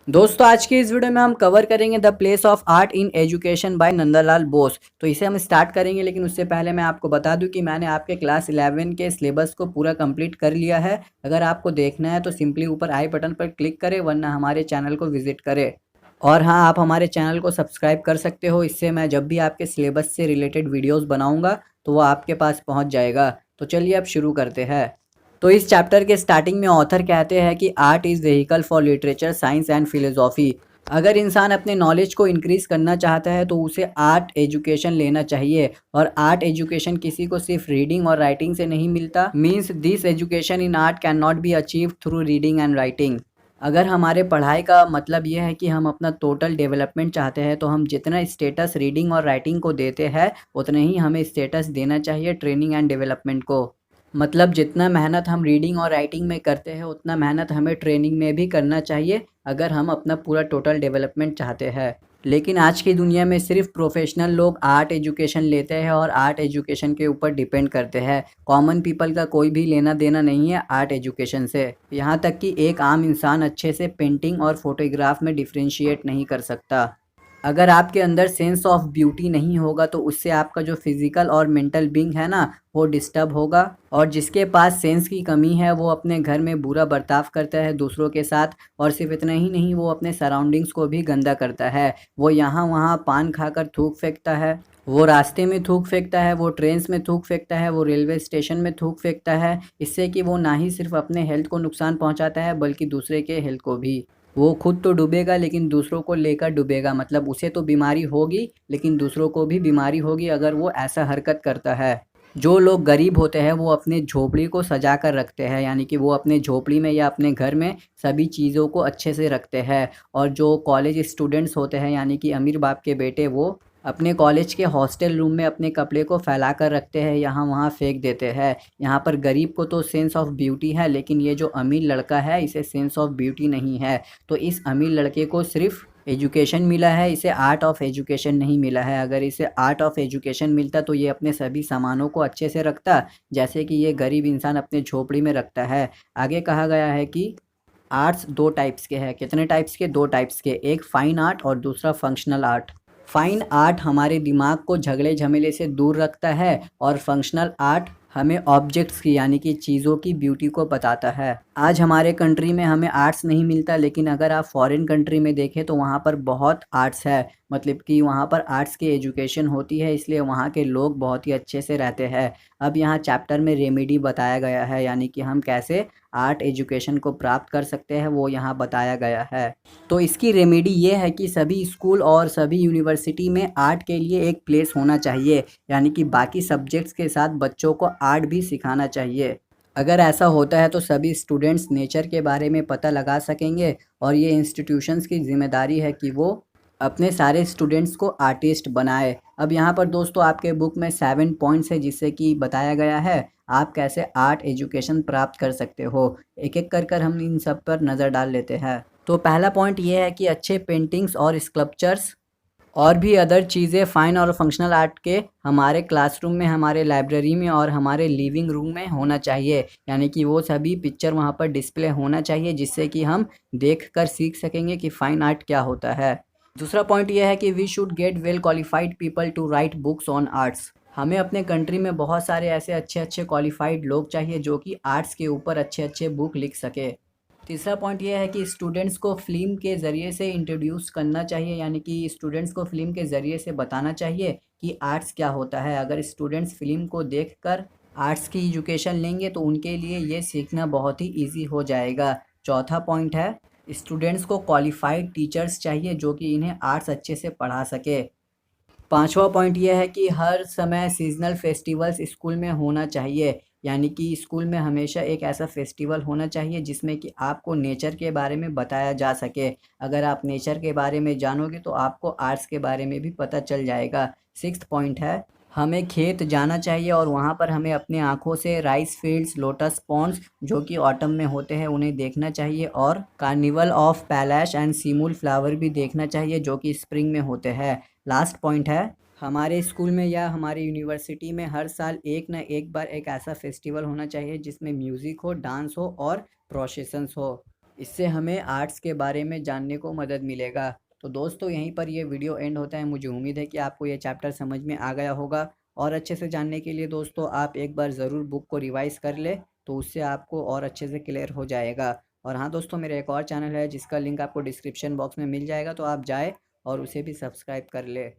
दोस्तों आज की इस वीडियो में हम कवर करेंगे the place of art in education by Nandlal Bose. तो इसे हम स्टार्ट करेंगे, लेकिन उससे पहले मैं आपको बता दूं कि मैंने आपके क्लास 11 के सिलेबस को पूरा कंप्लीट कर लिया है। अगर आपको देखना है तो सिंपली ऊपर आई बटन पर क्लिक करें, वरना हमारे चैनल को विजिट करें। और हाँ, आप हमारे चैनल को सब्सक्राइब कर सकते हो, इससे मैं जब भी आपके सिलेबस से रिलेटेड वीडियोज़ बनाऊँगा तो वो आपके पास पहुँच जाएगा। तो चलिए अब शुरू करते हैं। तो इस चैप्टर के स्टार्टिंग में ऑथर कहते हैं कि art is vehicle for literature, science and philosophy. अगर इंसान अपने नॉलेज को इंक्रीज़ करना चाहता है तो उसे आर्ट एजुकेशन लेना चाहिए। और आर्ट एजुकेशन किसी को सिर्फ रीडिंग और राइटिंग से नहीं मिलता। Means this education in art can not be achieve through reading and writing. अगर हमारे पढ़ाई का मतलब यह है कि हम अपना टोटल डेवलपमेंट चाहते हैं तो हम जितना स्टेटस रीडिंग और राइटिंग को देते हैं उतने ही हमें स्टेटस देना चाहिए ट्रेनिंग एंड डेवलपमेंट को। मतलब जितना मेहनत हम रीडिंग और राइटिंग में करते हैं उतना मेहनत हमें ट्रेनिंग में भी करना चाहिए, अगर हम अपना पूरा टोटल डेवलपमेंट चाहते हैं। लेकिन आज की दुनिया में सिर्फ प्रोफेशनल लोग आर्ट एजुकेशन लेते हैं और आर्ट एजुकेशन के ऊपर डिपेंड करते हैं। कॉमन पीपल का कोई भी लेना देना नहीं है आर्ट एजुकेशन से। यहाँ तक कि एक आम इंसान अच्छे से पेंटिंग और फोटोग्राफ में डिफ्रेंशिएट नहीं कर सकता। अगर आपके अंदर सेंस ऑफ ब्यूटी नहीं होगा तो उससे आपका जो फिजिकल और मेंटल बीइंग है ना, वो डिस्टर्ब होगा। और जिसके पास सेंस की कमी है वो अपने घर में बुरा बर्ताव करता है दूसरों के साथ। और सिर्फ इतना ही नहीं, वो अपने सराउंडिंग्स को भी गंदा करता है। वो यहाँ वहाँ पान खाकर थूक फेंकता है, वो रास्ते में थूक फेंकता है, वो ट्रेन्स में थूक फेंकता है, वो रेलवे स्टेशन में थूक फेंकता है। इससे कि वो ना ही सिर्फ अपने हेल्थ को नुकसान पहुंचाता है बल्कि दूसरे के हेल्थ को भी। वो खुद तो डूबेगा लेकिन दूसरों को लेकर डूबेगा। मतलब उसे तो बीमारी होगी लेकिन दूसरों को भी बीमारी होगी अगर वो ऐसा हरकत करता है। जो लोग गरीब होते हैं वो अपने झोपड़ी को सजा कर रखते हैं, यानी कि वो अपने झोपड़ी में या अपने घर में सभी चीज़ों को अच्छे से रखते हैं। और जो कॉलेज स्टूडेंट्स होते हैं यानी कि अमीर बाप के बेटे, वो अपने कॉलेज के हॉस्टल रूम में अपने कपड़े को फैला कर रखते हैं, यहाँ वहाँ फेंक देते हैं। यहाँ पर गरीब को तो सेंस ऑफ ब्यूटी है, लेकिन ये जो अमीर लड़का है इसे सेंस ऑफ ब्यूटी नहीं है। तो इस अमीर लड़के को सिर्फ एजुकेशन मिला है, इसे आर्ट ऑफ एजुकेशन नहीं मिला है। अगर इसे आर्ट ऑफ एजुकेशन मिलता तो ये अपने सभी सामानों को अच्छे से रखता, जैसे कि ये गरीब इंसान अपने झोपड़ी में रखता है। आगे कहा गया है कि आर्ट्स दो टाइप्स के हैं। कितने टाइप्स के? दो टाइप्स के। एक फाइन आर्ट और दूसरा फंक्शनल आर्ट। फाइन आर्ट हमारे दिमाग को झगड़े झमेले से दूर रखता है और फंक्शनल आर्ट हमें ऑब्जेक्ट्स की यानी कि चीज़ों की ब्यूटी को बताता है। आज हमारे कंट्री में हमें आर्ट्स नहीं मिलता, लेकिन अगर आप फॉरेन कंट्री में देखें तो वहाँ पर बहुत आर्ट्स है। मतलब कि वहाँ पर आर्ट्स की एजुकेशन होती है, इसलिए वहाँ के लोग बहुत ही अच्छे से रहते हैं। अब यहाँ चैप्टर में रेमेडी बताया गया है, यानी कि हम कैसे आर्ट एजुकेशन को प्राप्त कर सकते हैं वो यहाँ बताया गया है। तो इसकी रेमेडी ये है कि सभी स्कूल और सभी यूनिवर्सिटी में आर्ट के लिए एक प्लेस होना चाहिए, यानी कि बाकी सब्जेक्ट्स के साथ बच्चों को आर्ट भी सिखाना चाहिए। अगर ऐसा होता है तो सभी स्टूडेंट्स नेचर के बारे में पता लगा सकेंगे। और ये इंस्टीट्यूशंस की जिम्मेदारी है कि वो अपने सारे स्टूडेंट्स को आर्टिस्ट बनाए। अब यहाँ पर दोस्तों आपके बुक में 7 पॉइंट्स है जिससे कि बताया गया है आप कैसे आर्ट एजुकेशन प्राप्त कर सकते हो। एक एक कर हम इन सब पर नज़र डाल लेते हैं। तो पहला पॉइंट ये है कि अच्छे पेंटिंग्स और स्कल्पचर्स और भी अदर चीज़ें फाइन और फंक्शनल आर्ट के हमारे क्लासरूम में, हमारे लाइब्रेरी में और हमारे लिविंग रूम में होना चाहिए। यानी कि वो सभी पिक्चर वहाँ पर डिस्प्ले होना चाहिए, जिससे कि हम देख कर सीख सकेंगे कि फ़ाइन आर्ट क्या होता है। दूसरा पॉइंट यह है कि we should get well qualified people to write books on arts. हमें अपने कंट्री में बहुत सारे ऐसे अच्छे अच्छे क्वालिफाइड लोग चाहिए जो कि आर्ट्स के ऊपर अच्छे अच्छे बुक लिख सके। तीसरा पॉइंट ये है कि स्टूडेंट्स को फ़िल्म के ज़रिए से इंट्रोड्यूस करना चाहिए, यानी कि स्टूडेंट्स को फ़िल्म के ज़रिए से बताना चाहिए कि आर्ट्स क्या होता है। अगर स्टूडेंट्स फ़िल्म को देखकर आर्ट्स की एजुकेशन लेंगे तो उनके लिए ये सीखना बहुत ही ईजी हो जाएगा। चौथा पॉइंट है स्टूडेंट्स को क्वालिफाइड टीचर्स चाहिए जो कि इन्हें आर्ट्स अच्छे से पढ़ा सके। पांचवा पॉइंट ये है कि हर समय सीजनल फेस्टिवल्स स्कूल में होना चाहिए, यानी कि स्कूल में हमेशा एक ऐसा फेस्टिवल होना चाहिए जिसमें कि आपको नेचर के बारे में बताया जा सके। अगर आप नेचर के बारे में जानोगे तो आपको आर्ट्स के बारे में भी पता चल जाएगा। सिक्स्थ पॉइंट है हमें खेत जाना चाहिए और वहाँ पर हमें अपने आँखों से राइस फील्ड्स, लोटस पॉन्ड्स जो कि ऑटम में होते हैं उन्हें देखना चाहिए, और carnival of palace and सीमूल flower भी देखना चाहिए जो कि स्प्रिंग में होते हैं। लास्ट पॉइंट है हमारे स्कूल में या हमारे यूनिवर्सिटी में हर साल एक ना एक बार एक ऐसा फेस्टिवल होना चाहिए जिसमें म्यूज़िक हो, डांस हो और प्रोसेशंस हो। इससे हमें आर्ट्स के बारे में जानने को मदद मिलेगा। तो दोस्तों यहीं पर ये वीडियो एंड होता है। मुझे उम्मीद है कि आपको ये चैप्टर समझ में आ गया होगा, और अच्छे से जानने के लिए दोस्तों आप एक बार ज़रूर बुक को रिवाइज़ कर ले, तो उससे आपको और अच्छे से क्लियर हो जाएगा। और हाँ दोस्तों, मेरा एक और चैनल है जिसका लिंक आपको डिस्क्रिप्शन बॉक्स में मिल जाएगा, तो आप जाए और उसे भी सब्सक्राइब कर ले।